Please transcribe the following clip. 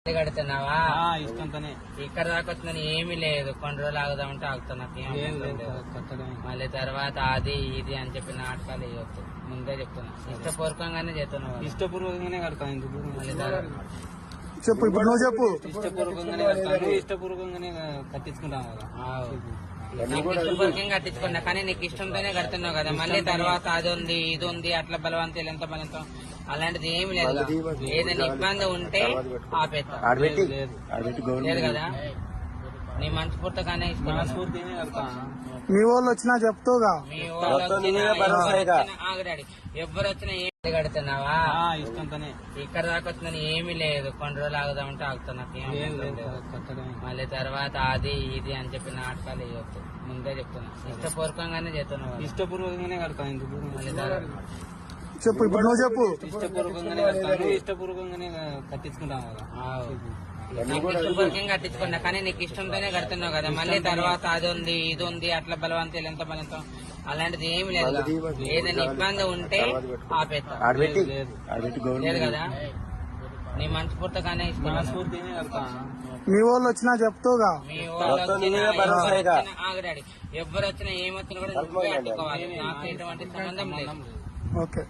కడుతున్నావా? ఇష్టంతోనే ఇక్కడ దాకా వచ్చిందని ఏమీ లేదు. కొన్ని రోజులు ఆగుదామంటే ఆగుతున్నా. మళ్ళీ తర్వాత అది ఇది అని చెప్పి నాటకాలు వేయొచ్చు. ముందే చెప్తున్నా, ఇష్టపూర్వకంగానే చేస్తున్నావు. ఇష్టపూర్వకంగానే కడతాను. ఎందుకు మళ్ళీ చెప్పు, ఇప్పుడు నువ్వు చెప్పు. ఇష్టపూర్వకంగానే కడతాను. ఇష్టపూర్వకంగానే కట్టించుకుంటాను కదా. ఇష్టపూర్వకంగా కట్టించుకున్నా, కానీ నీకు ఇష్టంతోనే కడుతున్నావు కదా. మళ్ళీ తర్వాత అది ఉంది ఇది ఉంది అట్లా బలవంతం ఎంత బలంతో అలాంటిది ఏమి లేదు. ఏదైనా ఇబ్బంది ఉంటే ఆపేస్తా. లేదు కదా, నీ మనస్ఫూర్తిగానే మనస్ఫూర్తిగానే కడతాను. మీ వాళ్ళు వచ్చినా చెప్తావుగా. మీ వాళ్ళు ఆగడాడి ఎవరు వచ్చినా ఏమి కడుతున్నావా? ఇష్టంతోనే ఇక్కడ దాకా వచ్చిందని ఏమీ లేదు. కొన్ని రోజులు ఆగుదామంటే ఆగుతున్నా. మళ్ళీ తర్వాత అది ఇది అని చెప్పి నాటకాలు వేయొచ్చు. ముందే చెప్తున్నా, ఇష్టపూర్వకంగానే చేస్తున్నావు. ఇష్టపూర్వకంగానే కడతాను. ఎందుకు మళ్ళీ చెప్పు, ఇప్పుడు నువ్వు చెప్పు. ఇష్టపూర్వకంగానే కడతాను. ఇష్టపూర్వకంగానే కట్టించుకుంటాను కదా. ఇష్టపూర్వకంగా కట్టించుకున్నా, కానీ నీకు ఇష్టంతోనే కడుతున్నావు కదా. మళ్ళీ తర్వాత అది ఉంది ఇది ఉంది అట్లా బలవంతం ఎంత బలంతో అలాంటిది ఏమి లేదు. ఏదైనా ఇబ్బంది ఉంటే ఆపేస్తా. లేదు కదా, నీ మనస్ఫూర్తిగానే మనస్ఫూర్తిగానే కడతాను. మీ వాళ్ళు వచ్చినా చెప్తావుగా. మీ వాళ్ళు ఆగడాడి ఎవరు వచ్చినా ఏమొచ్చినా కూడా నువ్వే అడ్డుకోవాలి. నాకు ఎటువంటి సంబంధం లేదు. ఓకే.